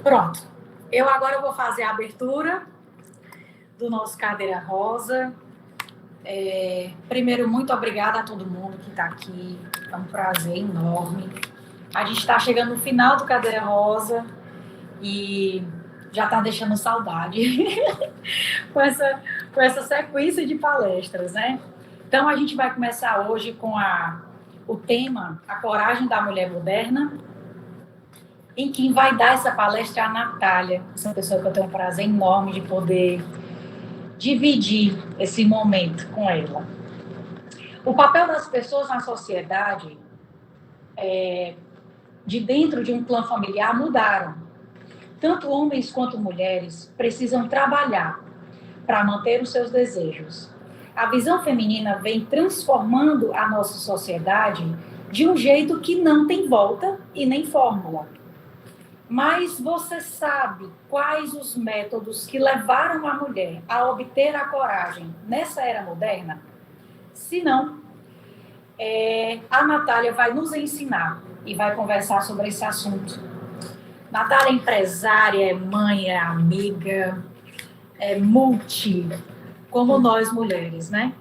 Pronto. Eu agora vou fazer a abertura do nosso Cadeira Rosa. Primeiro, muito obrigada a todo mundo que está aqui. É um prazer enorme. A gente está chegando no final do Cadeira Rosa e já está deixando saudade com essa sequência de palestras, né? Então, a gente vai começar hoje com o tema A Coragem da Mulher Moderna. E quem vai dar essa palestra é a Natália, essa pessoa que eu tenho um prazer enorme de poder dividir esse momento com ela. O papel das pessoas na sociedade, de dentro de um clã familiar, mudaram. Tanto homens quanto mulheres precisam trabalhar para manter os seus desejos. A visão feminina vem transformando a nossa sociedade de um jeito que não tem volta e nem fórmula. Mas você sabe quais os métodos que levaram a mulher a obter a coragem nessa era moderna? Se não, a Natália vai nos ensinar e vai conversar sobre esse assunto. Natália é empresária, é mãe, é amiga, é multi, como nós mulheres, né?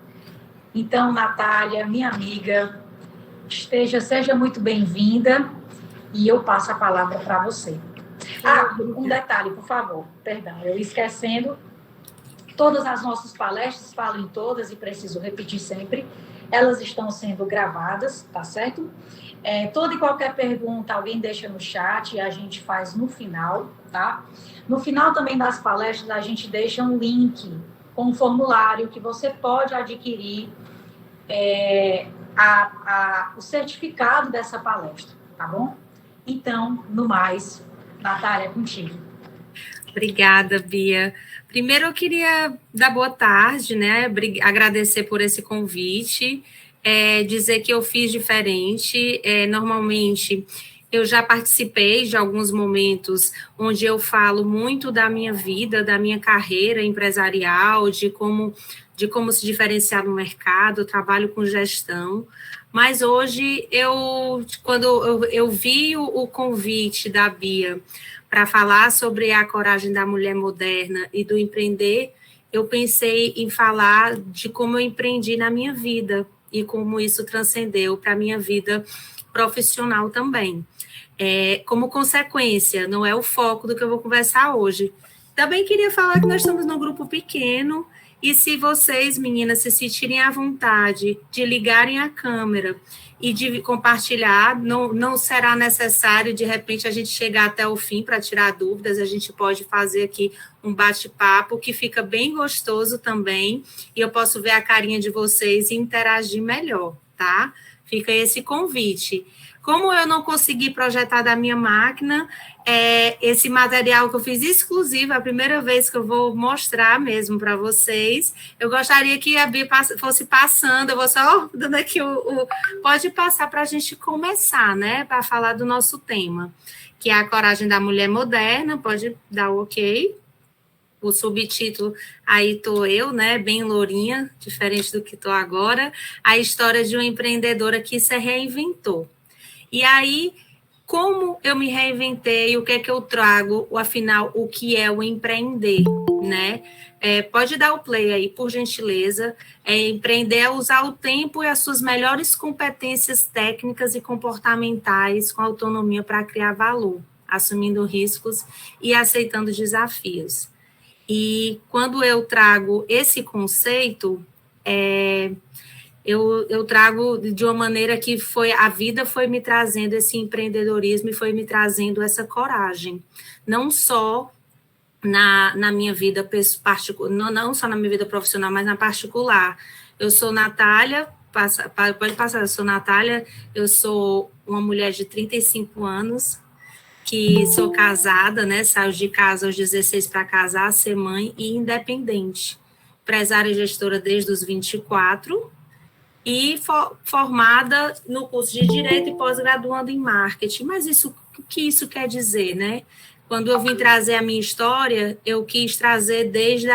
Então, Natália, minha amiga, seja muito bem-vinda. E eu passo a palavra para você. Um detalhe, por favor. Perdão, eu esquecendo. Todas as nossas palestras, falo em todas e preciso repetir sempre, elas estão sendo gravadas, tá certo? Toda e qualquer pergunta, alguém deixa no chat e a gente faz no final, tá? No final também das palestras, a gente deixa um link com um formulário que você pode adquirir o certificado dessa palestra, tá bom? Então, no mais, Natália, é contigo. Obrigada, Bia. Primeiro, eu queria dar boa tarde, né? Agradecer por esse convite, dizer que eu fiz diferente. Normalmente, eu já participei de alguns momentos onde eu falo muito da minha vida, da minha carreira empresarial, de como se diferenciar no mercado, eu trabalho com gestão. Mas hoje, quando eu vi o convite da Bia para falar sobre a coragem da mulher moderna e do empreender, eu pensei em falar de como eu empreendi na minha vida e como isso transcendeu para a minha vida profissional também. Como consequência, não é o foco do que eu vou conversar hoje. Também queria falar que nós estamos num grupo pequeno, e se vocês, meninas, se sentirem à vontade de ligarem a câmera e de compartilhar, não será necessário, de repente, a gente chegar até o fim para tirar dúvidas, a gente pode fazer aqui um bate-papo que fica bem gostoso também, e eu posso ver a carinha de vocês e interagir melhor, tá? Fica esse convite. Como eu não consegui projetar da minha máquina, esse material que eu fiz exclusivo, a primeira vez que eu vou mostrar mesmo para vocês, eu gostaria que a Bia fosse passando, eu vou só dando aqui pode passar para a gente começar, né, para falar do nosso tema, que é a coragem da mulher moderna, pode dar o ok. O subtítulo, aí estou eu, né, bem lourinha, diferente do que estou agora, a história de uma empreendedora que se reinventou. E aí, como eu me reinventei, o que é que eu trago, afinal, o que é o empreender, né? Pode dar o play aí, por gentileza. Empreender é usar o tempo e as suas melhores competências técnicas e comportamentais com autonomia para criar valor, assumindo riscos e aceitando desafios. E quando eu trago esse conceito, eu trago de uma maneira que a vida foi me trazendo esse empreendedorismo e foi me trazendo essa coragem. Não só na minha vida particular, não só na minha vida profissional, mas na particular. Eu sou Natália, pode passar, eu sou Natália, eu sou uma mulher de 35 anos, que sou casada, né? Saio de casa aos 16 para casar, ser mãe e independente. Empresária e gestora desde os 24 e formada no curso de Direito e pós-graduando em Marketing. Mas o que isso quer dizer, né? Quando eu vim trazer a minha história, eu quis trazer desde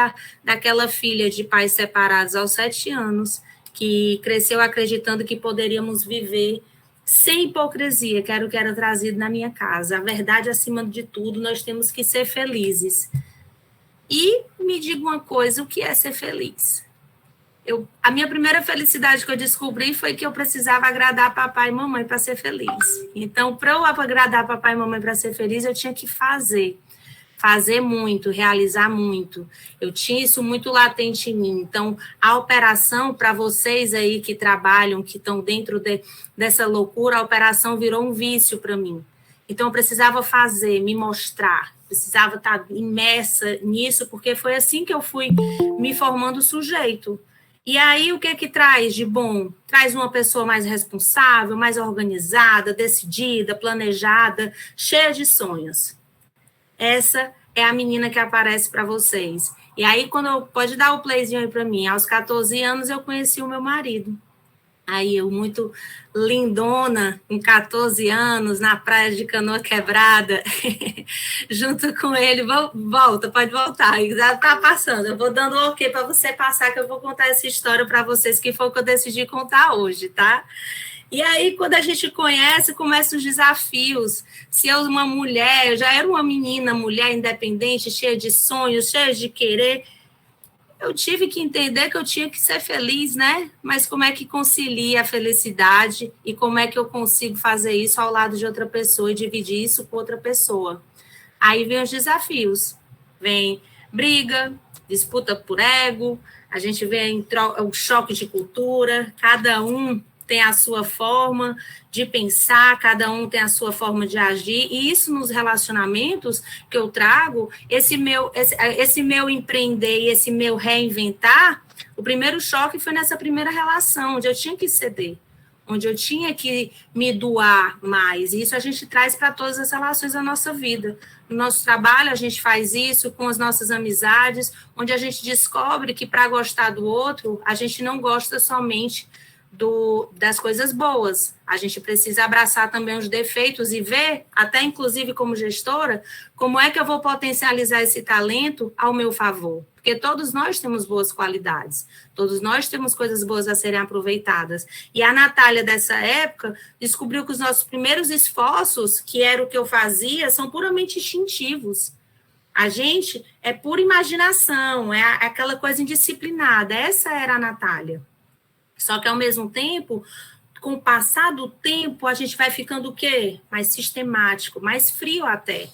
daquela filha de pais separados aos 7 anos, que cresceu acreditando que poderíamos viver sem hipocrisia, que era o que era trazido na minha casa. A verdade acima de tudo, nós temos que ser felizes. E me diga uma coisa, o que é ser feliz? A minha primeira felicidade que eu descobri foi que eu precisava agradar papai e mamãe para ser feliz. Então, para eu agradar papai e mamãe para ser feliz, eu tinha que fazer muito, realizar muito. Eu tinha isso muito latente em mim. Então, a operação, para vocês aí que trabalham, que estão dentro dessa loucura, a operação virou um vício para mim. Então, eu precisava fazer, me mostrar, precisava estar imersa nisso, porque foi assim que eu fui me formando sujeito. E aí, o que traz de bom? Traz uma pessoa mais responsável, mais organizada, decidida, planejada, cheia de sonhos. Essa é a menina que aparece para vocês. E aí, pode dar o playzinho aí para mim. Aos 14 anos, eu conheci o meu marido. Aí, eu muito lindona, com 14 anos, na praia de Canoa Quebrada, junto com ele. Volta, pode voltar. Já está passando. Eu vou dando um ok para você passar, que eu vou contar essa história para vocês, que foi o que eu decidi contar hoje, tá? E aí, quando a gente conhece, começam os desafios. Se eu, uma mulher, eu já era uma menina, mulher independente, cheia de sonhos, cheia de querer, eu tive que entender que eu tinha que ser feliz, né? Mas como é que concilia a felicidade e como é que eu consigo fazer isso ao lado de outra pessoa e dividir isso com outra pessoa? Aí vem os desafios. Vem briga, disputa por ego, a gente vê o choque de cultura, cada um tem a sua forma de pensar, cada um tem a sua forma de agir, e isso nos relacionamentos que eu trago, esse meu empreender e esse meu reinventar, o primeiro choque foi nessa primeira relação, onde eu tinha que ceder, onde eu tinha que me doar mais, e isso a gente traz para todas as relações da nossa vida. No nosso trabalho, a gente faz isso com as nossas amizades, onde a gente descobre que para gostar do outro, a gente não gosta somente das coisas boas. A gente precisa abraçar também os defeitos e ver, até inclusive como gestora, como é que eu vou potencializar esse talento ao meu favor. Porque todos nós temos boas qualidades, todos nós temos coisas boas a serem aproveitadas. E a Natália, dessa época, descobriu que os nossos primeiros esforços, que era o que eu fazia, são puramente instintivos. A gente é pura imaginação, é aquela coisa indisciplinada. Essa era a Natália. Só que, ao mesmo tempo, com o passar do tempo, a gente vai ficando o quê? Mais sistemático, mais frio até.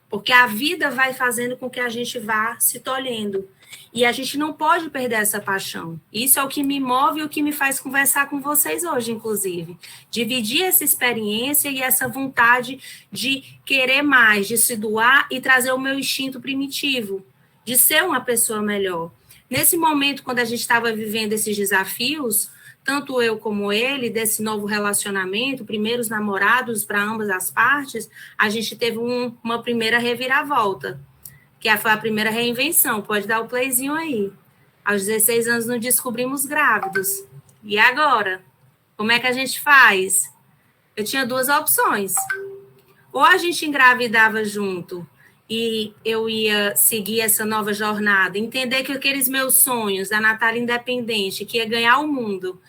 Porque a vida vai fazendo com que a gente vá se tolhendo. E a gente não pode perder essa paixão. Isso é o que me move e o que me faz conversar com vocês hoje, inclusive. Dividir essa experiência e essa vontade de querer mais, de se doar e trazer o meu instinto primitivo, de ser uma pessoa melhor. Nesse momento, quando a gente estava vivendo esses desafios, tanto eu como ele, desse novo relacionamento, primeiros namorados para ambas as partes, a gente teve uma primeira reviravolta, que foi a primeira reinvenção. Pode dar o playzinho aí. Aos 16 anos nos descobrimos grávidos. E agora? Como é que a gente faz? Eu tinha duas opções. Ou a gente engravidava junto e eu ia seguir essa nova jornada, entender que aqueles meus sonhos, da Natália independente, que ia ganhar o mundo.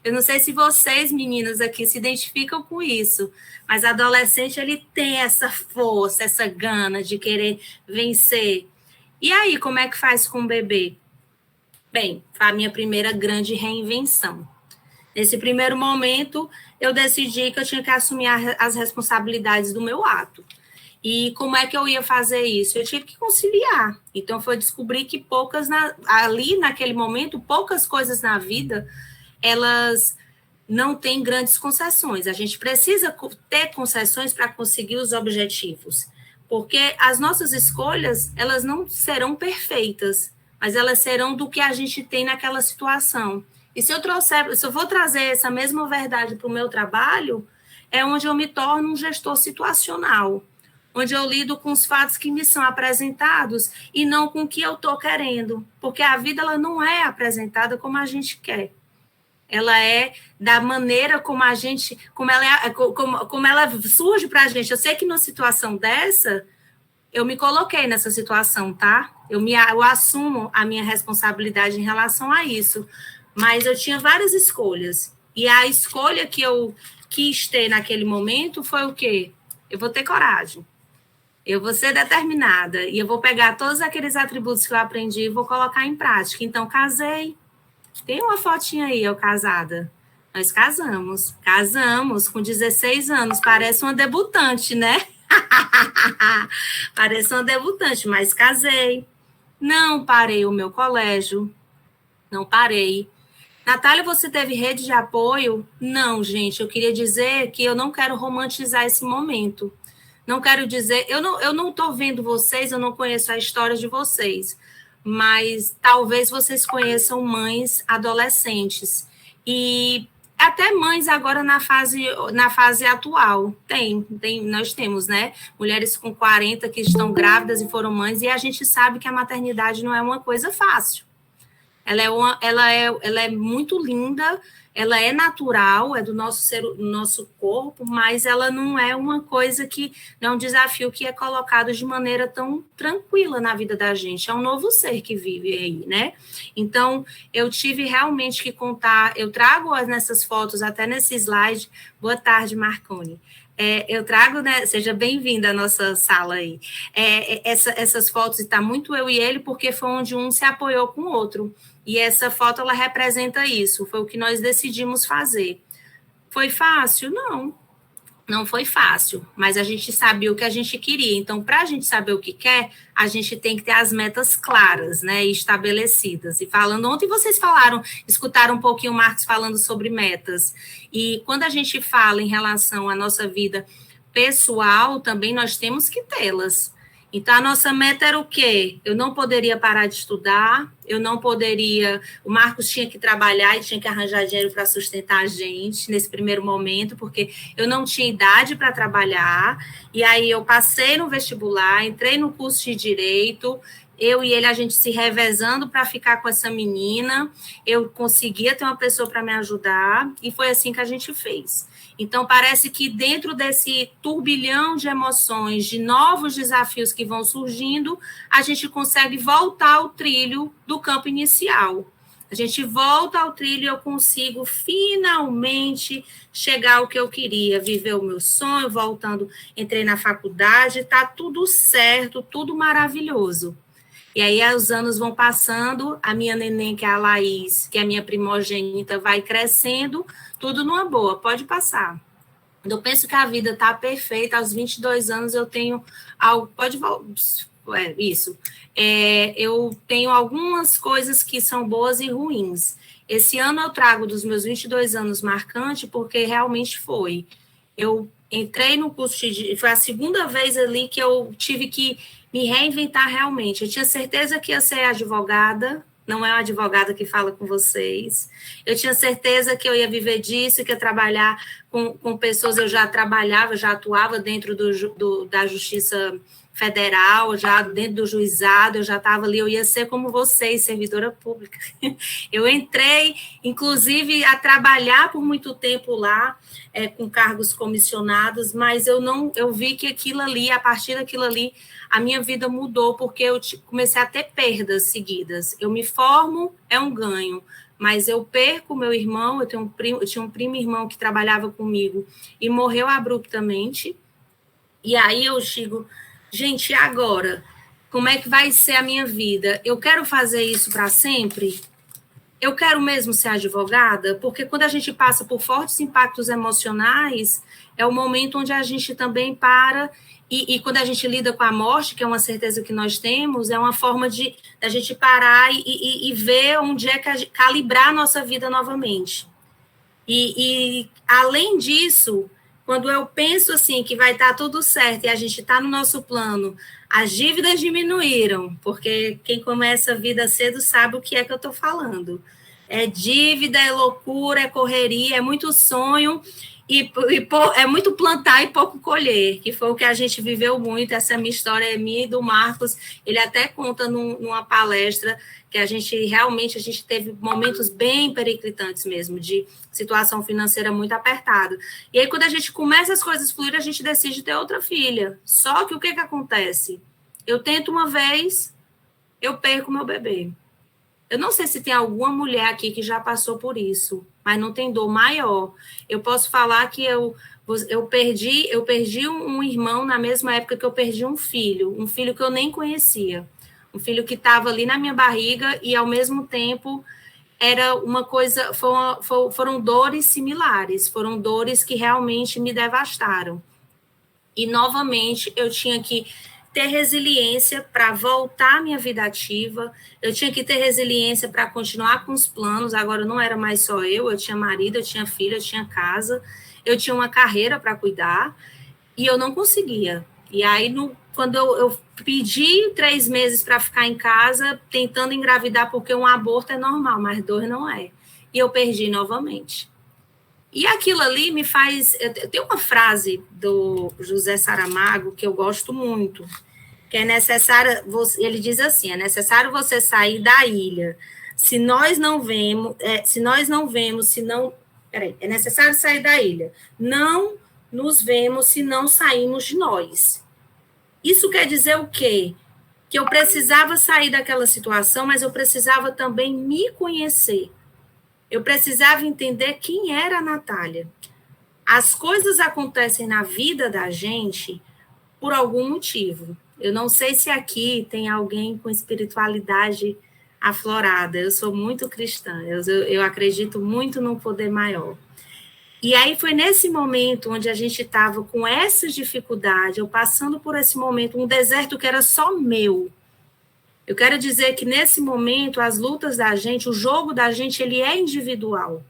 Eu não sei se vocês, meninas aqui, se identificam com isso, mas adolescente, ele tem essa força, essa gana de querer vencer. E aí, como é que faz com o bebê? Bem, foi a minha primeira grande reinvenção. Nesse primeiro momento, eu decidi que eu tinha que assumir as responsabilidades do meu ato. E como é que eu ia fazer isso? Eu tive que conciliar. Então, foi descobrir que ali naquele momento, poucas coisas na vida, elas não têm grandes concessões. A gente precisa ter concessões para conseguir os objetivos. Porque as nossas escolhas, elas não serão perfeitas, mas elas serão do que a gente tem naquela situação. E se eu vou trazer essa mesma verdade para o meu trabalho, é onde eu me torno um gestor situacional, onde eu lido com os fatos que me são apresentados e não com o que eu estou querendo, porque a vida ela não é apresentada como a gente quer. Ela é da maneira como ela surge para a gente. Eu sei que numa situação dessa, eu me coloquei nessa situação, tá? Eu assumo a minha responsabilidade em relação a isso, mas eu tinha várias escolhas. E a escolha que eu quis ter naquele momento foi o quê? Eu vou ter coragem. Eu vou ser determinada e eu vou pegar todos aqueles atributos que eu aprendi e vou colocar em prática. Então, casei. Tem uma fotinha aí, eu casada. Nós casamos com 16 anos. Parece uma debutante, né? Parece uma debutante, mas casei. Não parei o meu colégio. Não parei. Natália, você teve rede de apoio? Não, gente. Eu queria dizer que eu não quero romantizar esse momento. Não quero dizer, eu não estou vendo vocês, eu não conheço a história de vocês, mas talvez vocês conheçam mães adolescentes e até mães agora na fase atual. Nós temos, né? Mulheres com 40 que estão grávidas e foram mães, e a gente sabe que a maternidade não é uma coisa fácil. Ela é muito linda, ela é natural, é do nosso corpo, mas ela não é uma coisa que, não é um desafio que é colocado de maneira tão tranquila na vida da gente. É um novo ser que vive aí, né? Então, eu tive realmente que contar, eu trago nessas fotos, até nesse slide. Boa tarde, Marconi. Eu trago, né? Seja bem-vinda à nossa sala aí. Essas fotos, está muito eu e ele, porque foi onde um se apoiou com o outro. E essa foto, ela representa isso. Foi o que nós decidimos fazer. Foi fácil? Não. Não foi fácil, mas a gente sabia o que a gente queria. Então, para a gente saber o que quer, a gente tem que ter as metas claras, né, e estabelecidas. E falando, ontem vocês escutaram um pouquinho o Marcos falando sobre metas. E quando a gente fala em relação à nossa vida pessoal, também nós temos que tê-las. Então, a nossa meta era o quê? Eu não poderia parar de estudar, eu não poderia... O Marcos tinha que trabalhar e tinha que arranjar dinheiro para sustentar a gente nesse primeiro momento, porque eu não tinha idade para trabalhar. E aí, eu passei no vestibular, entrei no curso de Direito, eu e ele, a gente se revezando para ficar com essa menina. Eu conseguia ter uma pessoa para me ajudar, e foi assim que a gente fez. Então, parece que dentro desse turbilhão de emoções, de novos desafios que vão surgindo, a gente consegue voltar ao trilho do campo inicial. A gente volta ao trilho e eu consigo finalmente chegar ao que eu queria, viver o meu sonho, voltando, entrei na faculdade, está tudo certo, tudo maravilhoso. E aí os anos vão passando, a minha neném, que é a Laís, que é a minha primogênita, vai crescendo, tudo numa boa, pode passar. Eu penso que a vida está perfeita, aos 22 anos eu tenho algo, eu tenho algumas coisas que são boas e ruins. Esse ano eu trago dos meus 22 anos marcante, porque realmente foi. Eu entrei no curso foi a segunda vez ali que eu tive que me reinventar realmente. Eu tinha certeza que ia ser advogada, não é uma advogada que fala com vocês. Eu tinha certeza que eu ia viver disso, que ia trabalhar com pessoas. Eu já trabalhava, já atuava dentro da Justiça Federal, já dentro do juizado, eu já estava ali, eu ia ser como vocês, servidora pública. Eu entrei, inclusive, a trabalhar por muito tempo lá, com cargos comissionados, mas eu vi que aquilo ali, a partir daquilo ali, a minha vida mudou, porque eu comecei a ter perdas seguidas. Eu me formo, é um ganho, mas eu perco meu irmão, eu tinha um primo irmão que trabalhava comigo e morreu abruptamente, e aí eu digo, gente, e agora? Como é que vai ser a minha vida? Eu quero fazer isso para sempre? Eu quero mesmo ser advogada? Porque quando a gente passa por fortes impactos emocionais, é o momento onde a gente também para, e quando a gente lida com a morte, que é uma certeza que nós temos, é uma forma de a gente parar e ver onde é que calibrar a nossa vida novamente. E além disso, quando eu penso assim que vai estar tudo certo e a gente está no nosso plano, as dívidas diminuíram, porque quem começa a vida cedo sabe o que é que eu estou falando. É dívida, é loucura, é correria, é muito sonho, e é muito plantar e pouco colher, que foi o que a gente viveu muito. Essa minha história é minha e do Marcos. Ele até conta numa palestra que a gente teve momentos bem periclitantes mesmo, de situação financeira muito apertada. E aí, quando a gente começa as coisas a fluir, a gente decide ter outra filha. Só que o que acontece? Eu tento uma vez, eu perco meu bebê. Eu não sei se tem alguma mulher aqui que já passou por isso. mas não tem dor maior. Eu posso falar que eu perdi um irmão na mesma época que eu perdi um filho que eu nem conhecia, um filho que estava ali na minha barriga e, ao mesmo tempo, era uma coisa, foram dores similares, foram dores que realmente me devastaram. E, novamente, eu tinha que ter resiliência para voltar à minha vida ativa, eu tinha que ter resiliência para continuar com os planos. Agora não era mais só eu tinha marido, eu tinha filho, eu tinha casa, eu tinha uma carreira para cuidar, e eu não conseguia. E aí, quando eu pedi 3 meses para ficar em casa, tentando engravidar, porque um aborto é normal, mas 2 não é. E eu perdi novamente. E aquilo ali me faz... Tem uma frase do José Saramago que eu gosto muito, que é necessário... Ele diz assim, é necessário você sair da ilha. Se nós não vemos... é necessário sair da ilha. Não nos vemos se não saímos de nós. Isso quer dizer o quê? Que eu precisava sair daquela situação, mas eu precisava também me conhecer. Eu precisava entender quem era a Natália. As coisas acontecem na vida da gente por algum motivo. Eu não sei se aqui tem alguém com espiritualidade aflorada. Eu sou muito cristã. Eu acredito muito num poder maior. E aí foi nesse momento onde a gente estava com essa dificuldade, eu passando por esse momento, um deserto que era só meu. Eu quero dizer que nesse momento, as lutas da gente, o jogo da gente, ele é individual.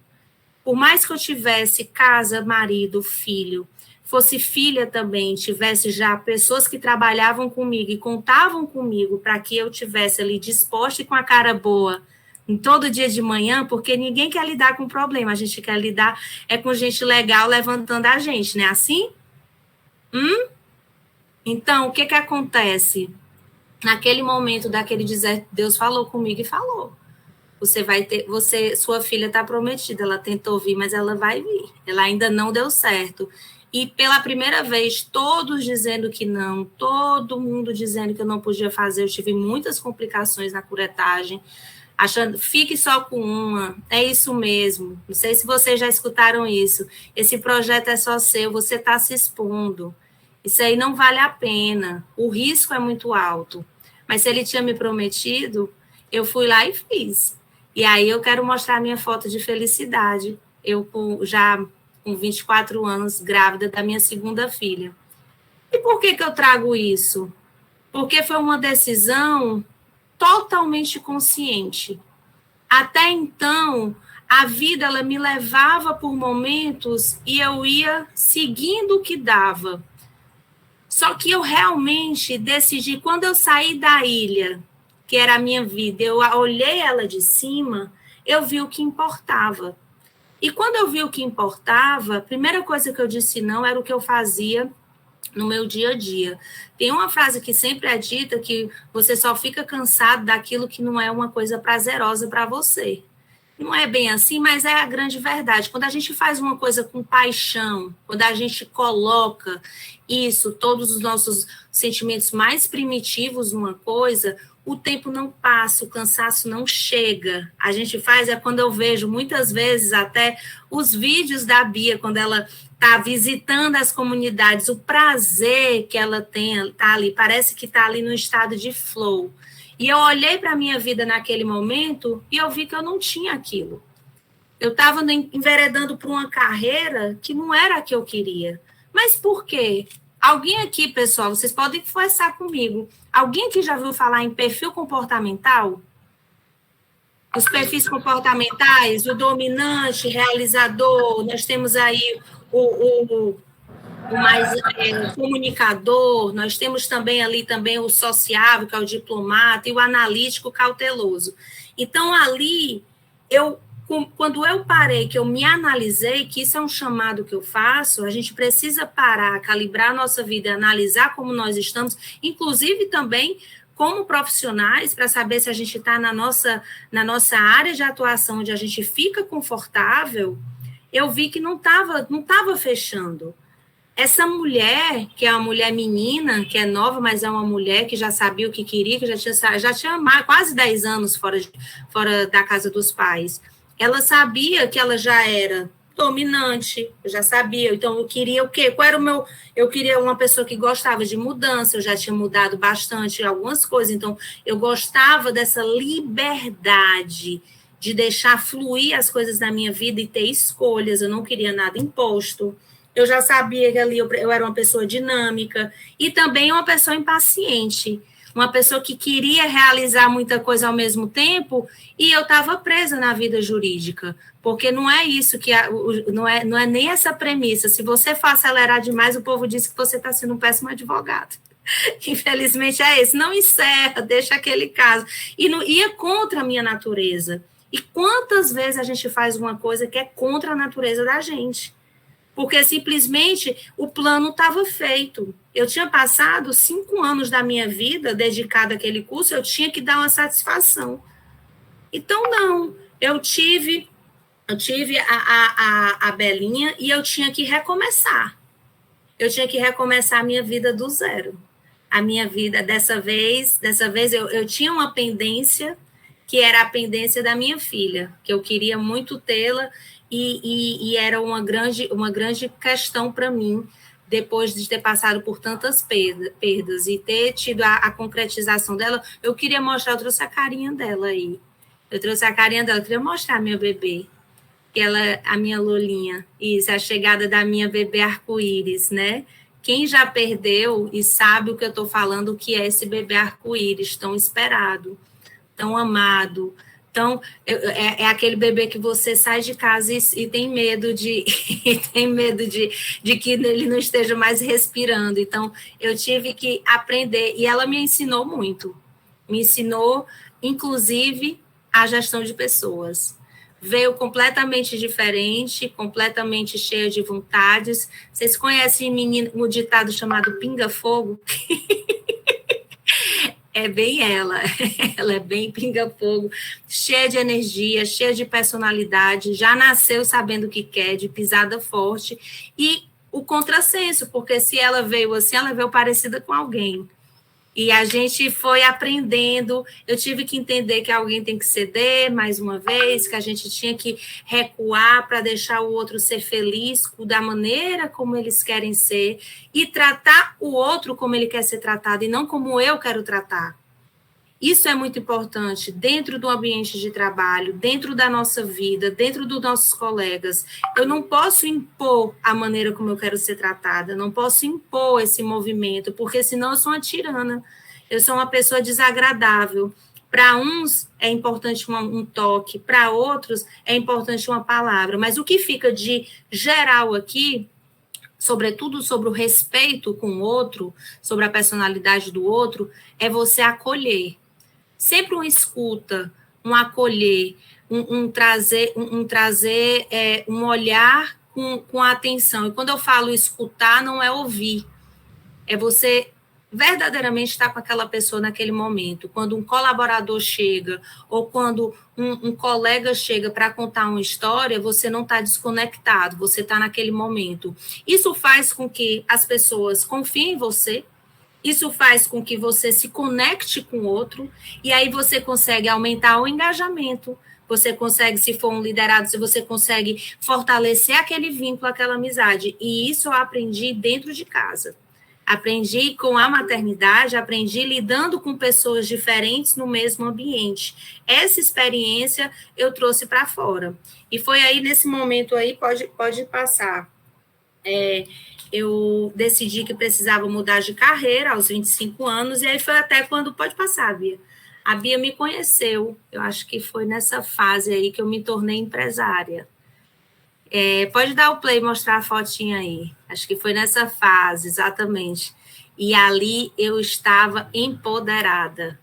Por mais que eu tivesse casa, marido, filho, fosse filha também, tivesse já pessoas que trabalhavam comigo e contavam comigo para que eu tivesse ali disposta e com a cara boa em todo dia de manhã, porque ninguém quer lidar com problema, a gente quer lidar com gente legal levantando a gente, não é assim? Então, o que acontece? Naquele momento daquele deserto, Deus falou comigo e falou: sua filha está prometida, ela tentou vir, mas ela vai vir, ela ainda não deu certo. E pela primeira vez, todos dizendo que não, todo mundo dizendo que eu não podia fazer, eu tive muitas complicações na curetagem, achando, fique só com uma, é isso mesmo, não sei se vocês já escutaram isso, esse projeto é só seu, você está se expondo, isso aí não vale a pena, o risco é muito alto, mas se ele tinha me prometido, eu fui lá e fiz, e aí eu quero mostrar a minha foto de felicidade, eu já com 24 anos, grávida da minha segunda filha. E por que eu trago isso? Porque foi uma decisão totalmente consciente. Até então, a vida ela me levava por momentos e eu ia seguindo o que dava. Só que eu realmente decidi, quando eu saí da ilha, que era a minha vida, eu olhei ela de cima, eu vi o que importava. E quando eu vi o que importava, a primeira coisa que eu disse não era o que eu fazia no meu dia a dia. Tem uma frase que sempre é dita, que você só fica cansado daquilo que não é uma coisa prazerosa para você. Não é bem assim, mas é a grande verdade. Quando a gente faz uma coisa com paixão, quando a gente coloca isso, todos os nossos sentimentos mais primitivos numa coisa, o tempo não passa, o cansaço não chega. A gente faz, quando eu vejo muitas vezes até os vídeos da Bia, quando ela está visitando as comunidades, o prazer que ela tem, está ali, parece que está ali no estado de flow. E eu olhei para a minha vida naquele momento e eu vi que eu não tinha aquilo. Eu estava enveredando para uma carreira que não era a que eu queria. Mas por quê? Alguém aqui, pessoal, vocês podem conversar comigo. Alguém aqui já ouviu falar em perfil comportamental? Os perfis comportamentais, o dominante, realizador, nós temos aí o mais comunicador, nós temos também ali também o sociável, que é o diplomata, e o analítico cauteloso. Então, ali, quando eu parei, que eu me analisei, que isso é um chamado que eu faço, a gente precisa parar, calibrar a nossa vida, analisar como nós estamos, inclusive também como profissionais, para saber se a gente está na nossa área de atuação, onde a gente fica confortável, eu vi que não estava fechando. Essa mulher, que é uma mulher menina, que é nova, mas é uma mulher que já sabia o que queria, que já tinha quase 10 anos fora da casa dos pais. ela sabia que ela já era dominante, eu já sabia. Então, eu queria o quê? Qual era o meu... Eu queria uma pessoa que gostava de mudança, eu já tinha mudado bastante algumas coisas, então eu gostava dessa liberdade de deixar fluir as coisas na minha vida e ter escolhas, eu não queria nada imposto. Eu já sabia que ali eu era uma pessoa dinâmica e também uma pessoa impaciente, uma pessoa que queria realizar muita coisa ao mesmo tempo e eu estava presa na vida jurídica, porque não é isso que não é nem essa premissa. Se você for acelerar demais, o povo diz que você está sendo um péssimo advogado. Infelizmente é isso. Não encerra, deixa aquele caso. E não ia contra a minha natureza. E quantas vezes a gente faz uma coisa que é contra a natureza da gente? Porque simplesmente o plano estava feito. Eu tinha passado 5 anos da minha vida dedicada àquele curso, eu tinha que dar uma satisfação. Então, não. Eu tive a Belinha e eu tinha que recomeçar. Eu tinha que recomeçar a minha vida do zero. A minha vida, dessa vez eu tinha uma pendência, que era a pendência da minha filha, que eu queria muito tê-la, e era uma grande questão para mim, depois de ter passado por tantas perdas e ter tido a concretização dela. Eu queria mostrar, eu trouxe a carinha dela aí. Eu queria mostrar a minha bebê, que ela, a minha Lolinha, isso, a chegada da minha bebê arco-íris, né? Quem já perdeu e sabe o que eu estou falando, o que é esse bebê arco-íris tão esperado, tão amado. Então, é aquele bebê que você sai de casa e tem medo de que ele não esteja mais respirando. Então, eu tive que aprender, e ela me ensinou muito. Me ensinou, inclusive, a gestão de pessoas. Veio completamente diferente, completamente cheia de vontades. Vocês conhecem o ditado chamado pinga-fogo? É bem ela é bem pinga-fogo, cheia de energia, cheia de personalidade, já nasceu sabendo o que quer, de pisada forte, e o contrassenso, porque se ela veio assim, ela veio parecida com alguém. E a gente foi aprendendo, eu tive que entender que alguém tem que ceder mais uma vez, que a gente tinha que recuar para deixar o outro ser feliz da maneira como eles querem ser e tratar o outro como ele quer ser tratado e não como eu quero tratar. Isso é muito importante dentro do ambiente de trabalho, dentro da nossa vida, dentro dos nossos colegas. Eu não posso impor a maneira como eu quero ser tratada, não posso impor esse movimento, porque senão eu sou uma tirana, eu sou uma pessoa desagradável. Para uns é importante um toque, para outros é importante uma palavra, mas o que fica de geral aqui, sobretudo sobre o respeito com o outro, sobre a personalidade do outro, é você acolher. Sempre uma escuta, um acolher, um trazer um olhar com atenção. E quando eu falo escutar, não é ouvir, é você verdadeiramente estar com aquela pessoa naquele momento. Quando um colaborador chega ou quando um colega chega para contar uma história, você não está desconectado, você está naquele momento. Isso faz com que as pessoas confiem em você, isso faz com que você se conecte com o outro, e aí você consegue aumentar o engajamento, você consegue, se for um liderado, se você consegue fortalecer aquele vínculo, aquela amizade. E isso eu aprendi dentro de casa. Aprendi com a maternidade, aprendi lidando com pessoas diferentes no mesmo ambiente. Essa experiência eu trouxe para fora. E foi aí, nesse momento aí, pode passar. Eu decidi que precisava mudar de carreira aos 25 anos, e aí foi até quando... Pode passar, Bia. A Bia me conheceu, eu acho que foi nessa fase aí que eu me tornei empresária. Pode dar o play e mostrar a fotinha aí. Acho que foi nessa fase, exatamente. E ali eu estava empoderada.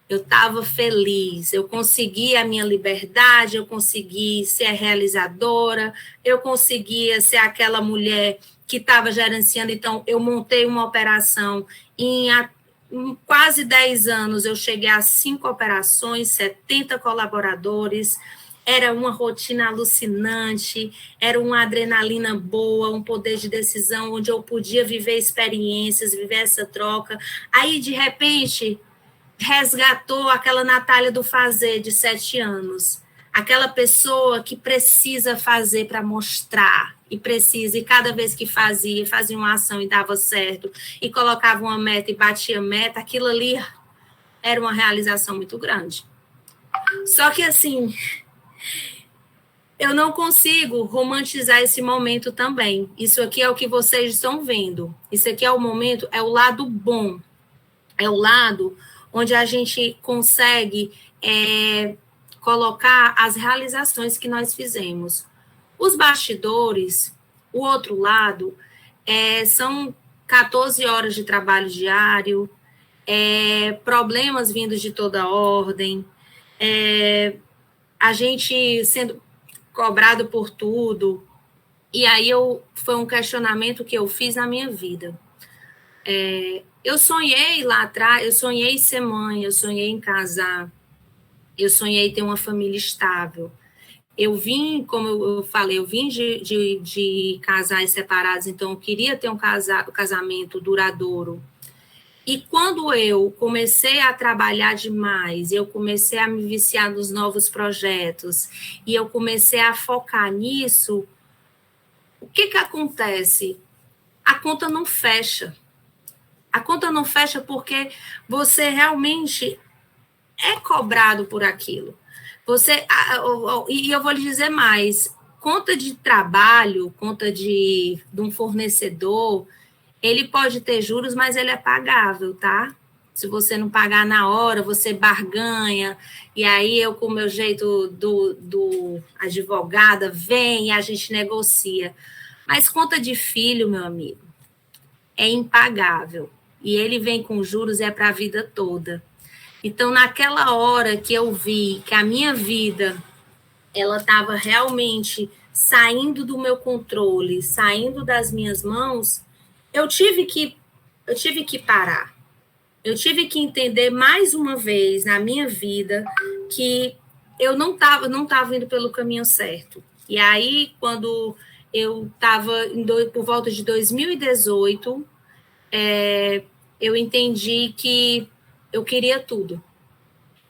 Eu estava feliz, eu consegui a minha liberdade, eu consegui ser realizadora, eu conseguia ser aquela mulher que estava gerenciando. Então, eu montei uma operação em quase 10 anos, eu cheguei a 5 operações, 70 colaboradores, era uma rotina alucinante, era uma adrenalina boa, um poder de decisão, onde eu podia viver experiências, viver essa troca. Aí, de repente, resgatou aquela Natália do fazer, de 7 anos. aquela pessoa que precisa fazer para mostrar, e cada vez que fazia uma ação e dava certo, e colocava uma meta e batia meta, aquilo ali era uma realização muito grande. Só que, assim, eu não consigo romantizar esse momento também. Isso aqui é o que vocês estão vendo. Isso aqui é o momento, é o lado bom. É o lado onde a gente consegue colocar as realizações que nós fizemos. Os bastidores, o outro lado, são 14 horas de trabalho diário, problemas vindos de toda ordem, a gente sendo cobrado por tudo. E aí foi um questionamento que eu fiz na minha vida. Eu sonhei lá atrás, eu sonhei ser mãe, eu sonhei em casar, eu sonhei ter uma família estável. Eu vim, como eu falei, eu vim de casais separados, então eu queria ter um casamento duradouro. E quando eu comecei a trabalhar demais, eu comecei a me viciar nos novos projetos, e eu comecei a focar nisso, o que acontece? A conta não fecha. A conta não fecha porque você realmente é cobrado por aquilo. E eu vou lhe dizer mais, conta de trabalho, conta de um fornecedor, ele pode ter juros, mas ele é pagável, tá? Se você não pagar na hora, você barganha, e aí eu, com o meu jeito do advogada, vem e a gente negocia. Mas conta de filho, meu amigo, é impagável. E ele vem com juros, é para a vida toda. Então, naquela hora que eu vi que a minha vida, ela estava realmente saindo do meu controle, saindo das minhas mãos, eu tive que parar. Eu tive que entender mais uma vez na minha vida que eu não estava indo pelo caminho certo. E aí, quando eu estava por volta de 2018, eu entendi que eu queria tudo.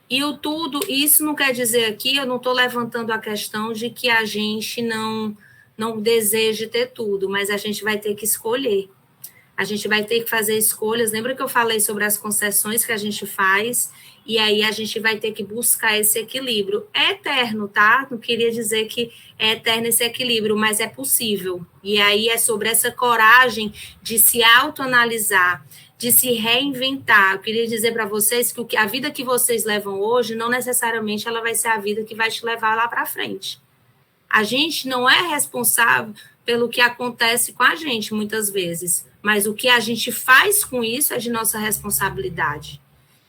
E o tudo, isso não quer dizer aqui, eu não estou levantando a questão de que a gente não deseje ter tudo, mas a gente vai ter que escolher. A gente vai ter que fazer escolhas. Lembra que eu falei sobre as concessões que a gente faz? E aí a gente vai ter que buscar esse equilíbrio. É eterno, tá? Não queria dizer que é eterno esse equilíbrio, mas é possível. E aí é sobre essa coragem de se autoanalisar, de se reinventar. Eu queria dizer para vocês que a vida que vocês levam hoje, não necessariamente ela vai ser a vida que vai te levar lá para frente. A gente não é responsável pelo que acontece com a gente, muitas vezes, mas o que a gente faz com isso é de nossa responsabilidade.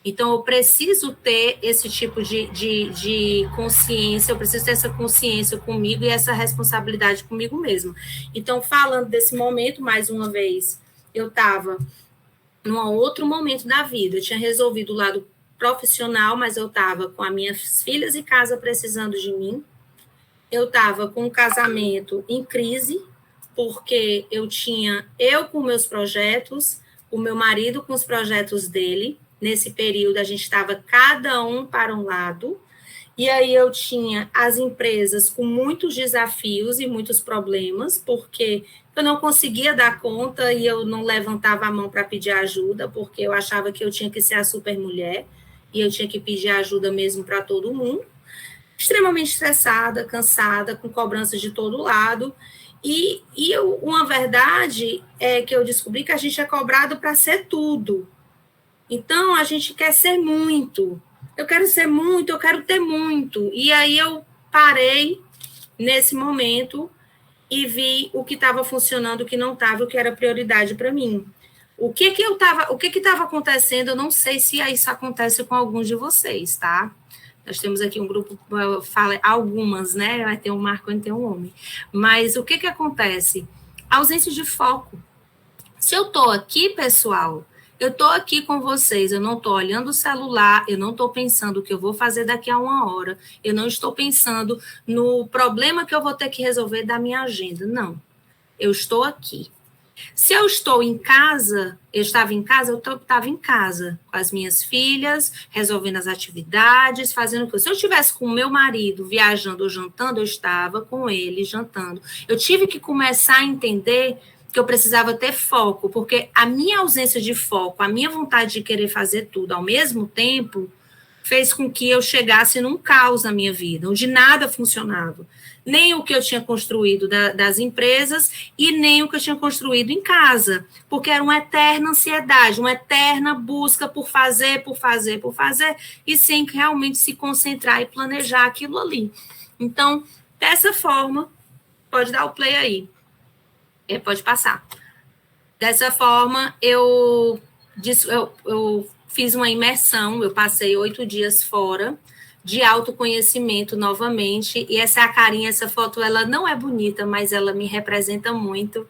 Então, eu preciso ter esse tipo de consciência, eu preciso ter essa consciência comigo e essa responsabilidade comigo mesma. Então, falando desse momento, mais uma vez, eu estava num outro momento da vida, eu tinha resolvido o lado profissional, mas eu estava com as minhas filhas e casa precisando de mim, eu estava com um casamento em crise, porque eu com meus projetos, o meu marido com os projetos dele. Nesse período, a gente estava cada um para um lado, e aí eu tinha as empresas com muitos desafios e muitos problemas, porque eu não conseguia dar conta e eu não levantava a mão para pedir ajuda, porque eu achava que eu tinha que ser a super mulher, e eu tinha que pedir ajuda mesmo para todo mundo. Extremamente estressada, cansada, com cobranças de todo lado. E uma verdade é que eu descobri que a gente é cobrado para ser tudo. Então, a gente quer ser muito. Eu quero ser muito, eu quero ter muito. E aí eu parei nesse momento e vi o que estava funcionando, o que não estava, o que era prioridade para mim. O que estava acontecendo, eu não sei se isso acontece com alguns de vocês, tá? Nós temos aqui um grupo, fala algumas, né? Vai ter um Marco e tem um homem. Mas o que acontece? Ausência de foco. Se eu estou aqui, pessoal, eu estou aqui com vocês, eu não estou olhando o celular, eu não estou pensando o que eu vou fazer daqui a 1 hora, eu não estou pensando no problema que eu vou ter que resolver da minha agenda, não. Eu estou aqui. Se eu estou em casa, eu estava em casa, eu estava em casa, com as minhas filhas, resolvendo as atividades, fazendo coisas. Se eu estivesse com o meu marido viajando ou jantando, eu estava com ele jantando. Eu tive que começar a entender que eu precisava ter foco, porque a minha ausência de foco, a minha vontade de querer fazer tudo ao mesmo tempo, fez com que eu chegasse num caos na minha vida, onde nada funcionava. Nem o que eu tinha construído das empresas e nem o que eu tinha construído em casa, porque era uma eterna ansiedade, uma eterna busca por fazer, e sem realmente se concentrar e planejar aquilo ali. Então, dessa forma, pode dar o play aí, pode passar. Dessa forma, eu fiz uma imersão, eu passei 8 dias fora, de autoconhecimento novamente, e essa carinha, essa foto, ela não é bonita, mas ela me representa muito,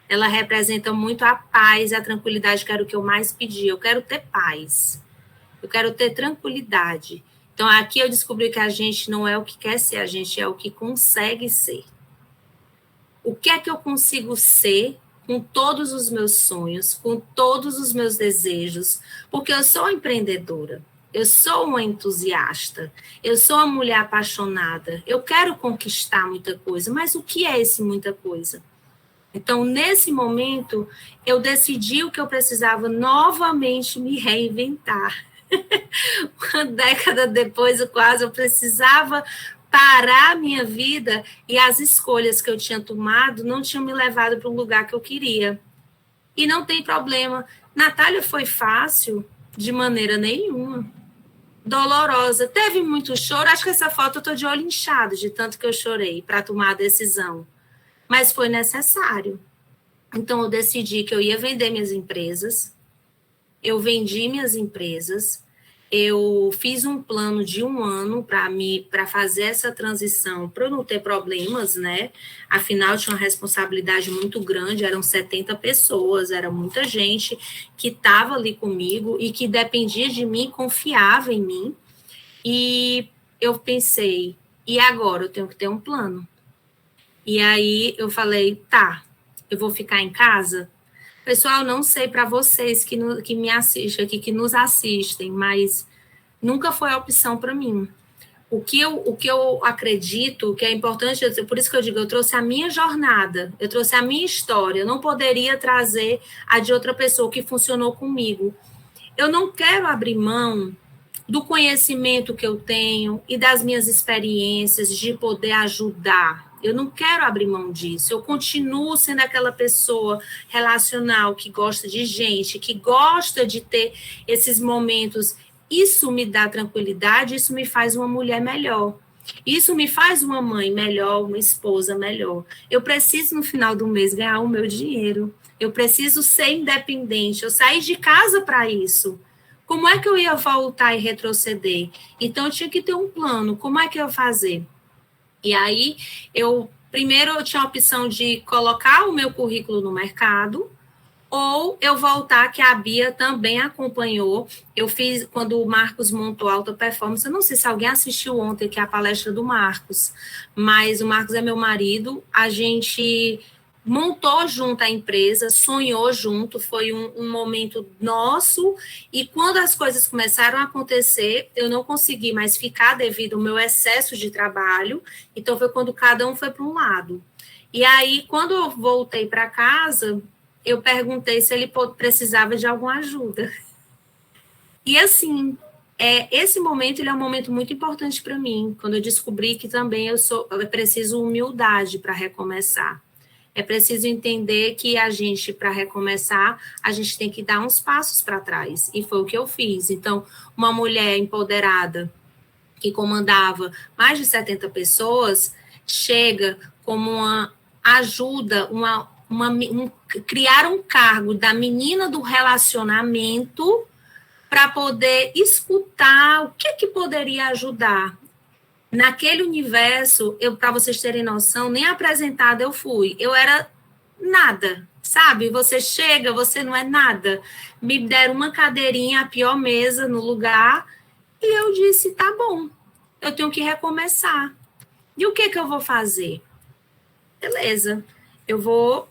ela representa muito a paz, a tranquilidade, que era o que eu mais pedi, eu quero ter paz, eu quero ter tranquilidade. Então, aqui eu descobri que a gente não é o que quer ser, a gente é o que consegue ser. O que é que eu consigo ser com todos os meus sonhos, com todos os meus desejos, porque eu sou empreendedora, eu sou uma entusiasta, eu sou uma mulher apaixonada, eu quero conquistar muita coisa, mas o que é esse muita coisa? Então, nesse momento, eu decidi o que eu precisava novamente me reinventar. Uma década depois, quase, eu precisava parar a minha vida, e as escolhas que eu tinha tomado não tinham me levado para um lugar que eu queria. E não tem problema. Natália, foi fácil? De maneira nenhuma. Dolorosa. Teve muito choro. Acho que essa foto eu estou de olho inchado, de tanto que eu chorei para tomar a decisão. Mas foi necessário. Então, eu decidi que eu ia vender minhas empresas. Eu vendi minhas empresas. Eu fiz um plano de 1 ano para fazer essa transição, para eu não ter problemas, né? Afinal, tinha uma responsabilidade muito grande, eram 70 pessoas, era muita gente que estava ali comigo e que dependia de mim, confiava em mim. E eu pensei, e agora? Eu tenho que ter um plano. E aí eu falei, tá, eu vou ficar em casa? Pessoal, não sei para vocês que me assistem aqui, que nos assistem, mas nunca foi a opção para mim. O que eu acredito que é importante, por isso que eu digo, eu trouxe a minha jornada, eu trouxe a minha história, eu não poderia trazer a de outra pessoa que funcionou comigo. Eu não quero abrir mão do conhecimento que eu tenho e das minhas experiências de poder ajudar. Eu não quero abrir mão disso. Eu continuo sendo aquela pessoa relacional que gosta de gente, que gosta de ter esses momentos. Isso me dá tranquilidade, isso me faz uma mulher melhor. Isso me faz uma mãe melhor, uma esposa melhor. Eu preciso, no final do mês, ganhar o meu dinheiro. Eu preciso ser independente. Eu saí de casa para isso. Como é que eu ia voltar e retroceder? Então, eu tinha que ter um plano. Como é que eu ia fazer? E aí, primeiro eu tinha a opção de colocar o meu currículo no mercado, ou eu voltar, que a Bia também acompanhou. Eu fiz, quando o Marcos montou Alta Performance, eu não sei se alguém assistiu ontem, que é a palestra do Marcos, mas o Marcos é meu marido, a gente montou junto a empresa, sonhou junto, foi um momento nosso, e quando as coisas começaram a acontecer, eu não consegui mais ficar devido ao meu excesso de trabalho, então foi quando cada um foi para um lado. E aí, quando eu voltei para casa, eu perguntei se ele precisava de alguma ajuda. E assim, esse momento ele é um momento muito importante para mim, quando eu descobri que também eu preciso humildade para recomeçar. É preciso entender que a gente, para recomeçar, a gente tem que dar uns passos para trás. E foi o que eu fiz. Então, uma mulher empoderada que comandava mais de 70 pessoas, chega como uma ajuda, criar um cargo da menina do relacionamento para poder escutar o que poderia ajudar. Naquele universo, para vocês terem noção, nem apresentada eu fui. Eu era nada, sabe? Você chega, você não é nada. Me deram uma cadeirinha, a pior mesa no lugar, e eu disse, tá bom, eu tenho que recomeçar. E o que eu vou fazer? Beleza, eu vou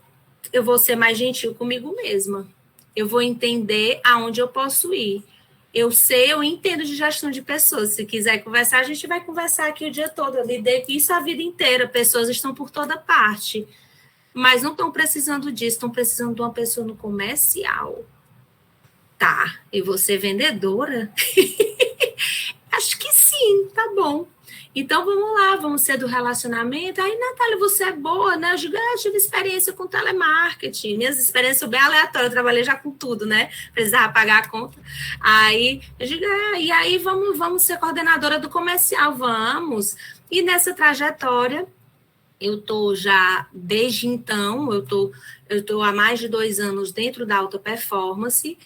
eu vou ser mais gentil comigo mesma. Eu vou entender aonde eu posso ir. Eu entendo de gestão de pessoas. Se quiser conversar, a gente vai conversar aqui o dia todo. Eu lidei com isso a vida inteira. Pessoas estão por toda parte. Mas não estão precisando disso. Estão precisando de uma pessoa no comercial. Tá. E você vendedora? Acho que sim, tá bom. Então, vamos lá, vamos ser do relacionamento. Aí, Natália, você é boa, né? Eu tive experiência com telemarketing. Minhas experiências são bem aleatórias. Eu trabalhei já com tudo, né? Precisava pagar a conta. Aí, eu digo, e aí vamos ser coordenadora do comercial, vamos. E nessa trajetória, eu tô já, desde então, eu tô há mais de 2 anos dentro da alta performance.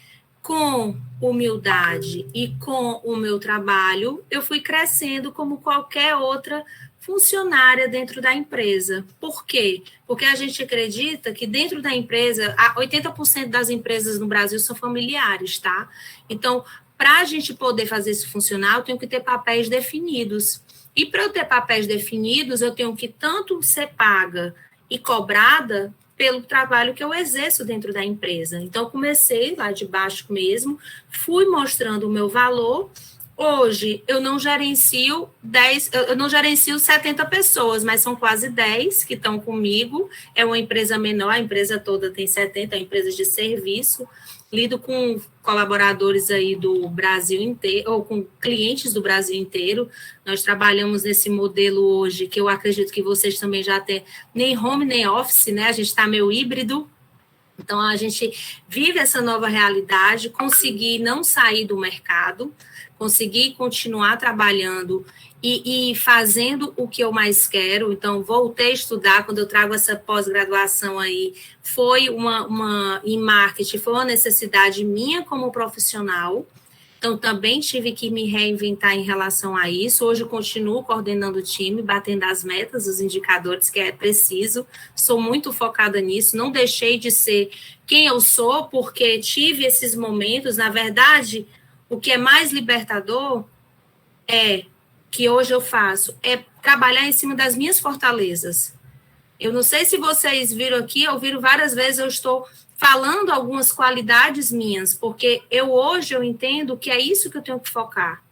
Com humildade e com o meu trabalho, eu fui crescendo como qualquer outra funcionária dentro da empresa. Por quê? Porque a gente acredita que dentro da empresa, 80% das empresas no Brasil são familiares, tá? Então, para a gente poder fazer isso funcionar, eu tenho que ter papéis definidos. E para eu ter papéis definidos, eu tenho que tanto ser paga e cobrada pelo trabalho que eu exerço dentro da empresa. Então, comecei lá de baixo mesmo, fui mostrando o meu valor. Hoje, eu não gerencio 70 pessoas, mas são quase 10 que estão comigo. É uma empresa menor, a empresa toda tem 70, é uma empresa de serviço. Lido com colaboradores aí do Brasil inteiro, ou com clientes do Brasil inteiro. Nós trabalhamos nesse modelo hoje, que eu acredito que vocês também já têm, nem home, nem office, né? A gente está meio híbrido. Então, a gente vive essa nova realidade, conseguir não sair do mercado, conseguir continuar trabalhando e fazendo o que eu mais quero. Então, voltei a estudar, quando eu trago essa pós-graduação aí, foi em marketing, foi uma necessidade minha como profissional. Então, também tive que me reinventar em relação a isso. Hoje, eu continuo coordenando o time, batendo as metas, os indicadores que é preciso. Sou muito focada nisso. Não deixei de ser quem eu sou, porque tive esses momentos. Na verdade, o que é mais libertador que hoje eu faço é trabalhar em cima das minhas fortalezas. Eu não sei se vocês viram aqui, eu viram várias vezes, eu estou falando algumas qualidades minhas, porque hoje eu entendo que é isso que eu tenho que focar.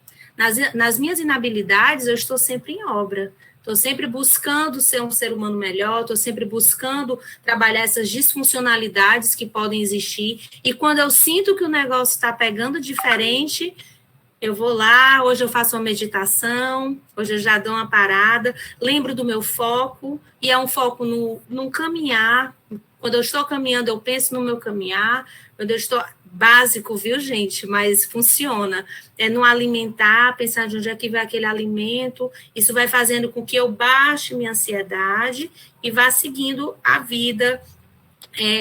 Nas minhas inabilidades, eu estou sempre em obra. Estou sempre buscando ser um ser humano melhor, estou sempre buscando trabalhar essas disfuncionalidades que podem existir. E quando eu sinto que o negócio está pegando diferente, eu vou lá, hoje eu faço uma meditação, hoje eu já dou uma parada, lembro do meu foco, e é um foco no caminhar. Quando eu estou caminhando, eu penso no meu caminhar. Quando eu estou... Básico, viu, gente? Mas funciona. É no alimentar, pensar de onde é que vai aquele alimento. Isso vai fazendo com que eu baixe minha ansiedade e vá seguindo a vida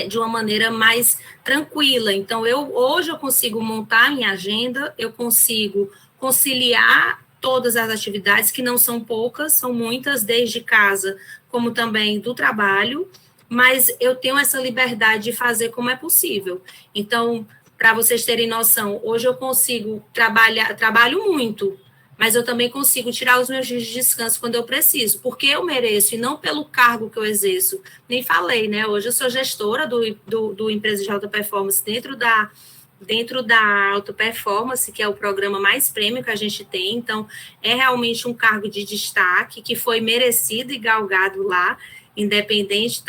de uma maneira mais tranquila. Então, hoje eu consigo montar minha agenda, eu consigo conciliar todas as atividades, que não são poucas, são muitas, desde casa, como também do trabalho, mas eu tenho essa liberdade de fazer como é possível. Então, para vocês terem noção, hoje eu consigo trabalho muito, mas eu também consigo tirar os meus dias de descanso quando eu preciso, porque eu mereço, e não pelo cargo que eu exerço. Nem falei, né? Hoje eu sou gestora do Empresa de Alta Performance dentro da Alta Performance, que é o programa mais prêmio que a gente tem. Então, é realmente um cargo de destaque que foi merecido e galgado lá, independente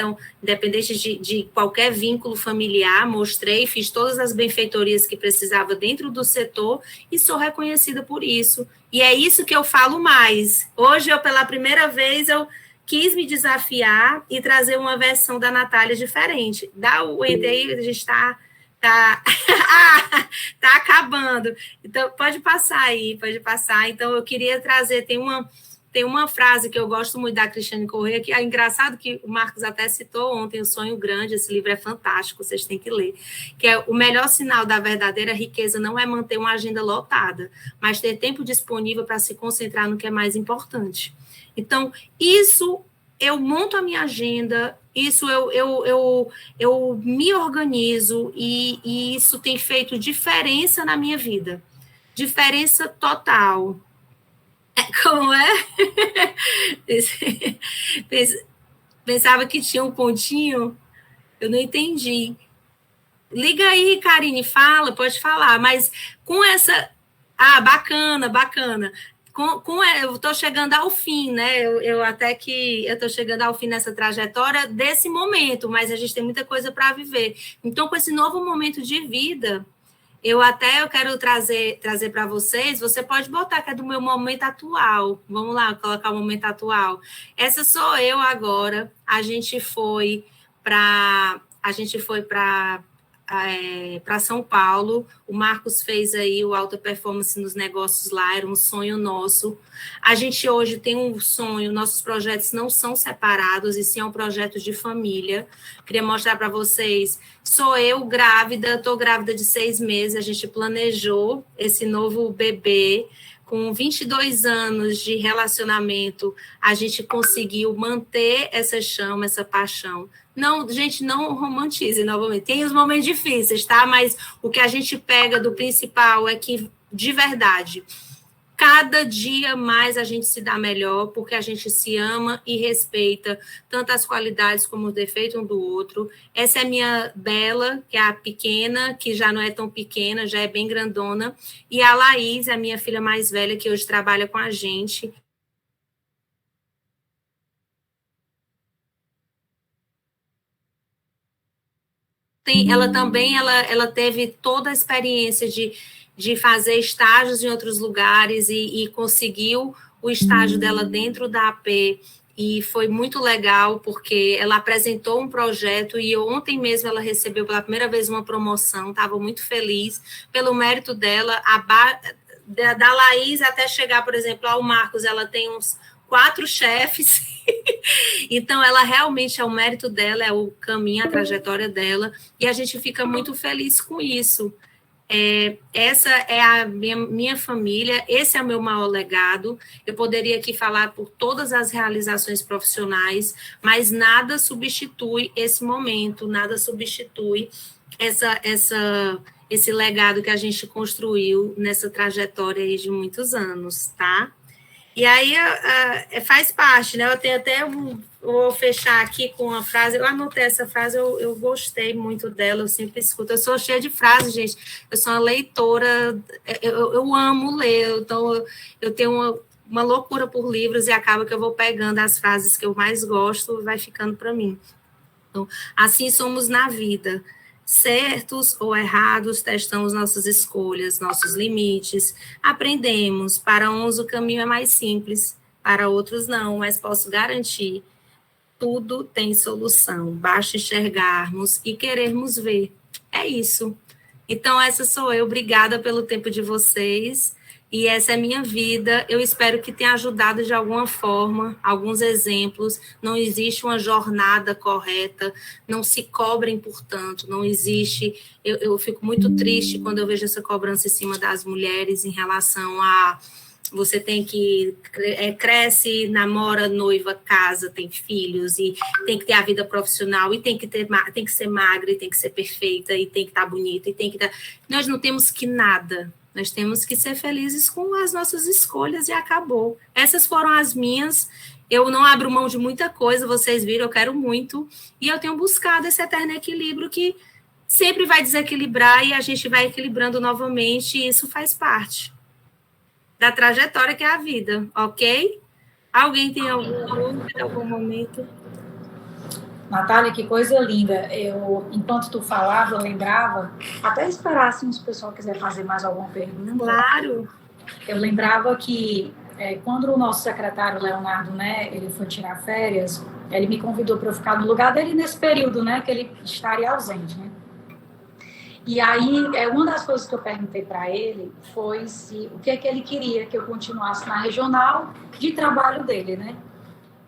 de qualquer vínculo familiar, mostrei, fiz todas as benfeitorias que precisava dentro do setor e sou reconhecida por isso. E é isso que eu falo mais. Hoje, pela primeira vez, eu quis me desafiar e trazer uma versão da Natália diferente. Dá o enter aí, a gente está tá acabando. Então, pode passar aí, pode passar. Então, eu queria trazer, tem uma frase que eu gosto muito da Cristiane Corrêa, que é engraçado que o Marcos até citou ontem, O Sonho Grande, esse livro é fantástico, vocês têm que ler, que é o melhor sinal da verdadeira riqueza não é manter uma agenda lotada, mas ter tempo disponível para se concentrar no que é mais importante. Então, isso, eu monto a minha agenda, isso eu me organizo e isso tem feito diferença na minha vida, diferença total. Como é? Pensava que tinha um pontinho. Eu não entendi. Liga aí, Karine, fala, pode falar, mas com essa... Ah, bacana, bacana. Eu estou chegando ao fim, né? Eu até que eu estou chegando ao fim nessa trajetória desse momento, mas a gente tem muita coisa para viver. Então, com esse novo momento de vida, eu quero trazer para vocês, você pode botar que é do meu momento atual. Vamos lá, colocar o momento atual. Essa sou eu agora. A gente foi para São Paulo. O Marcos fez aí o Alta Performance nos Negócios lá, era um sonho nosso. A gente hoje tem um sonho, nossos projetos não são separados, e sim é um projeto de família. Queria mostrar para vocês, sou eu grávida, estou grávida de 6 meses, a gente planejou esse novo bebê. Com 22 anos de relacionamento, a gente conseguiu manter essa chama, essa paixão. Não, gente, não romantize novamente. Tem os momentos difíceis, tá? Mas o que a gente pega do principal é que, de verdade, cada dia mais a gente se dá melhor, porque a gente se ama e respeita tanto as qualidades como os defeitos um do outro. Essa é a minha Bela, que é a pequena, que já não é tão pequena, já é bem grandona. E a Laís, a minha filha mais velha, que hoje trabalha com a gente. Ela também ela teve toda a experiência de fazer estágios em outros lugares e conseguiu o estágio dela dentro da AP, e foi muito legal, porque ela apresentou um projeto e ontem mesmo ela recebeu pela primeira vez uma promoção, estava muito feliz pelo mérito dela, da Laís até chegar, por exemplo, ao Marcos, ela tem uns 4 chefes, então ela realmente é o mérito dela, é o caminho, a trajetória dela, e a gente fica muito feliz com isso. Essa é a minha família, esse é o meu maior legado. Eu poderia aqui falar por todas as realizações profissionais, mas nada substitui esse momento, nada substitui esse legado que a gente construiu nessa trajetória aí de muitos anos, tá? E aí faz parte, né? Eu tenho até vou fechar aqui com uma frase, eu anotei essa frase, eu gostei muito dela, eu sempre escuto, eu sou cheia de frases, gente, eu sou uma leitora, eu amo ler, então eu tenho uma loucura por livros e acaba que eu vou pegando as frases que eu mais gosto e vai ficando para mim. Então, assim somos na vida. Certos ou errados, testamos nossas escolhas, nossos limites, aprendemos. Para uns o caminho é mais simples, para outros não, mas posso garantir, tudo tem solução, basta enxergarmos e querermos ver. É isso. Então, essa sou eu, obrigada pelo tempo de vocês. E essa é a minha vida. Eu espero que tenha ajudado de alguma forma, alguns exemplos. Não existe uma jornada correta, não se cobrem, portanto, não existe. Eu fico muito triste quando eu vejo essa cobrança em cima das mulheres em relação a você tem que cresce, namora, noiva, casa, tem filhos e tem que ter a vida profissional e tem que ser magra e tem que ser perfeita e tem que estar bonita e tem que estar... Nós não temos que nada. Nós temos que ser felizes com as nossas escolhas e acabou. Essas foram as minhas. Eu não abro mão de muita coisa, vocês viram, eu quero muito. E eu tenho buscado esse eterno equilíbrio que sempre vai desequilibrar e a gente vai equilibrando novamente, e isso faz parte da trajetória que é a vida, ok? Alguém tem alguma dúvida, algum momento? Natália, que coisa linda. Enquanto tu falava, eu lembrava, até esperar assim, se o pessoal quiser fazer mais alguma pergunta. Claro. Eu lembrava que quando o nosso secretário Leonardo, né, ele foi tirar férias, ele me convidou para eu ficar no lugar dele nesse período, né, que ele estaria ausente, né? E aí, uma das coisas que eu perguntei para ele foi o que é que ele queria que eu continuasse na regional de trabalho dele, né?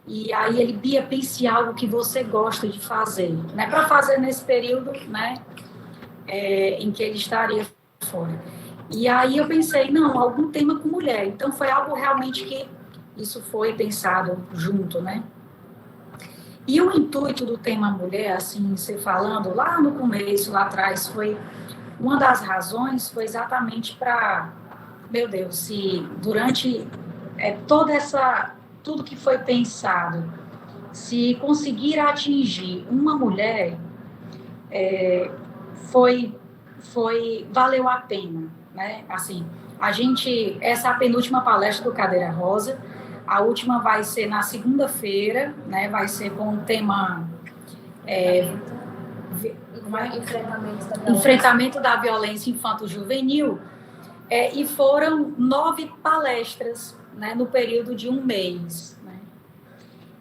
E aí ele, Bia, pense algo que você gosta de fazer, né? Para fazer nesse período, né? Em que ele estaria fora. E aí eu pensei, não, algum tema com mulher. Então foi algo realmente que isso foi pensado junto, né? E o intuito do tema mulher, assim, você falando lá no começo, lá atrás, foi uma das razões, foi exatamente para, meu Deus, se durante tudo que foi pensado, se conseguir atingir uma mulher, valeu a pena, né? Assim, essa é a penúltima palestra do Cadeira Rosa, a última vai ser na segunda-feira, né? Vai ser com o tema enfrentamento da violência infanto-juvenil, e foram 9 palestras, né, no período de um mês, né?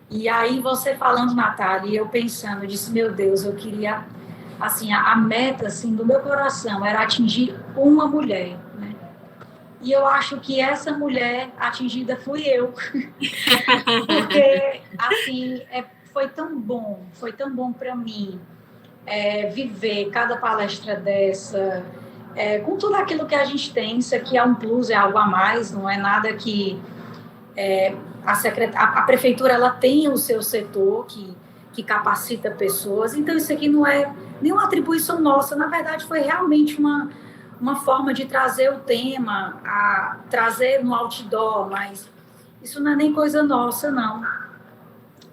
E aí você falando, Natália, e eu pensando, eu disse, meu Deus, eu queria, assim, a meta, assim, do meu coração era atingir uma mulher, né? E eu acho que essa mulher atingida fui eu. Porque, assim, foi tão bom para mim viver cada palestra dessa, com tudo aquilo que a gente tem. Isso aqui é um plus, é algo a mais, não é nada que a prefeitura ela tem o seu setor que capacita pessoas, então isso aqui não é nenhuma atribuição nossa, na verdade foi realmente uma forma de trazer o tema, trazer no outdoor, mas isso não é nem coisa nossa, não.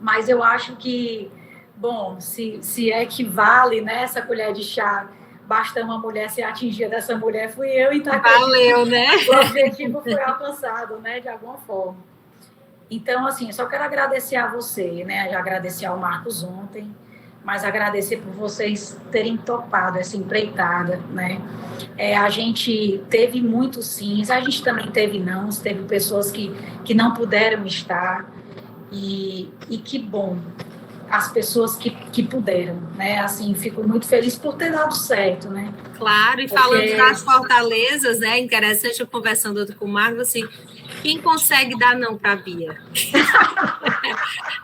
Mas eu acho que, bom, se equivale, né, essa colher de chá, basta uma mulher ser atingida, dessa mulher fui eu, então valeu, né? O objetivo foi alcançado, né, de alguma forma. Então, assim, eu só quero agradecer a você, né, já agradeci ao Marcos ontem, mas agradecer por vocês terem topado essa empreitada, né? A gente teve muitos sims, a gente também teve nãos, teve pessoas que não puderam estar, e que bom, as pessoas que puderam, né? Assim, fico muito feliz por ter dado certo, né? Claro, e falando das fortalezas, né? Interessante, eu conversando com o Marcos, assim, quem consegue dar não para a Bia?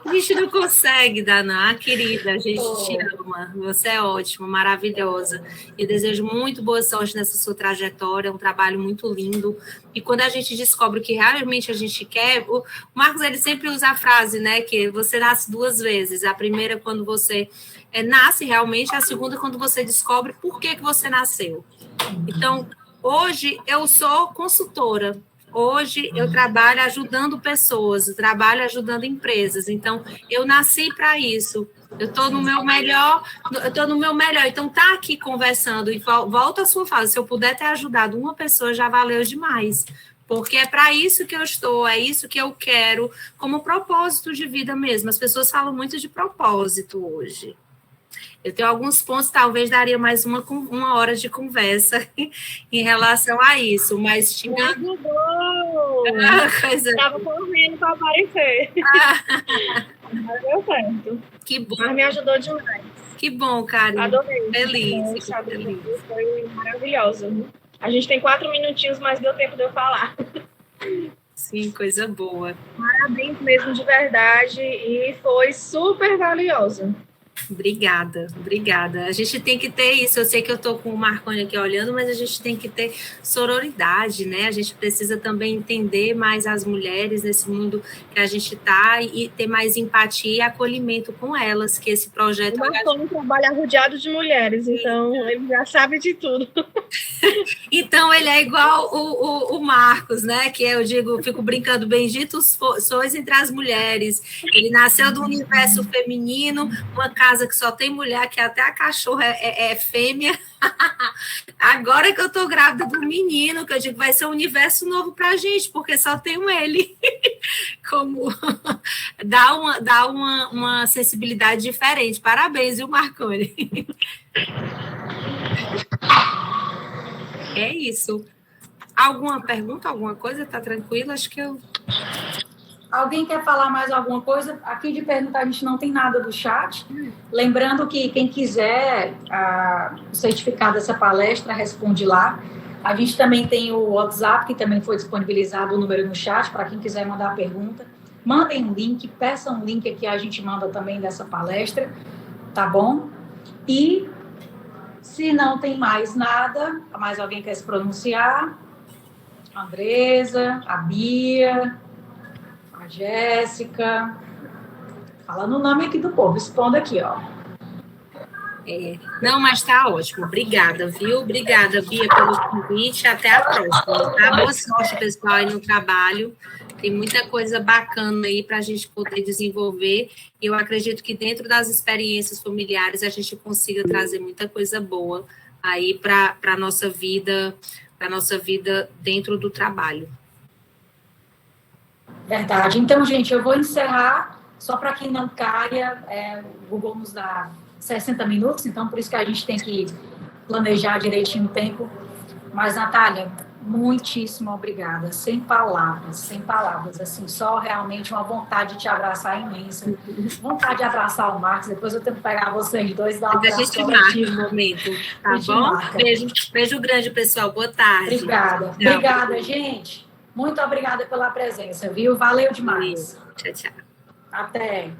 A gente não consegue dar não, querida, a gente te ama, você é ótima, maravilhosa, eu desejo muito boa sorte nessa sua trajetória, é um trabalho muito lindo, e quando a gente descobre o que realmente a gente quer, o Marcos, ele sempre usa a frase, né, que você nasce 2 vezes, a primeira quando você nasce realmente, a segunda quando você descobre por que você nasceu. Então, hoje eu sou consultora. Hoje eu trabalho ajudando pessoas, eu trabalho ajudando empresas. Então, eu nasci para isso. Eu estou no meu melhor, Então, tá aqui conversando e volta à sua fala. Se eu puder ter ajudado uma pessoa, já valeu demais. Porque é para isso que eu estou, é isso que eu quero, como propósito de vida mesmo. As pessoas falam muito de propósito hoje. Eu tenho alguns pontos, talvez daria mais uma hora de conversa em relação a isso, mas tinha... Muito bom! Estava correndo para aparecer. Mas deu certo. Que bom. Mas me ajudou demais. Que bom, Karen. Adorei. Feliz. Foi maravilhoso. A gente tem 4 minutinhos, mas deu tempo de eu falar. Sim, coisa boa. Parabéns mesmo, de verdade, e foi super valioso. Obrigada. A gente tem que ter isso. Eu sei que eu estou com o Marconi aqui olhando, mas a gente tem que ter sororidade, né? A gente precisa também entender mais as mulheres nesse mundo que a gente está e ter mais empatia e acolhimento com elas, que esse projeto... O Marconi trabalha rodeado de mulheres, então ele já sabe de tudo. Então, ele é igual o Marcos, né? Que eu digo, fico brincando, benditos sois entre as mulheres. Ele nasceu do universo feminino, uma casa que só tem mulher, que até a cachorra é fêmea. Agora que eu tô grávida do menino, que eu digo, vai ser um universo novo pra gente, porque só tenho ele. Como dá uma sensibilidade diferente. Parabéns, viu, Marconi? É isso. Alguma pergunta, alguma coisa? Tá tranquilo? Acho que eu... Alguém quer falar mais alguma coisa? Aqui de perguntar, a gente não tem nada do chat. Lembrando que quem quiser o certificado dessa palestra, responde lá. A gente também tem o WhatsApp, que também foi disponibilizado o número no chat, para quem quiser mandar pergunta. Mandem um link, peçam um link aqui, a gente manda também dessa palestra, tá bom? E se não tem mais nada, mais alguém quer se pronunciar? A Andresa, a Bia... A Jéssica, falando o nome aqui do povo, responda aqui, ó. Não, mas tá ótimo. Obrigada, viu? Obrigada, Bia, pelo convite. Até a próxima, tá? Boa sorte, pessoal, aí no trabalho. Tem muita coisa bacana aí para a gente poder desenvolver. E eu acredito que dentro das experiências familiares a gente consiga trazer muita coisa boa aí para a nossa vida dentro do trabalho. Verdade. Então, gente, eu vou encerrar, só para que não caia, o Google nos dá 60 minutos, então por isso que a gente tem que planejar direitinho o tempo. Mas, Natália, muitíssimo obrigada. Sem palavras, assim, só realmente uma vontade de te abraçar imensa. Vontade de abraçar o Marcos, depois eu tenho que pegar vocês dois e dar um abraço. A gente marca no momento, tá bom? Beijo grande, pessoal. Boa tarde. Obrigada, gente. Muito obrigada pela presença, viu? Valeu demais. Tchau, tchau. Até.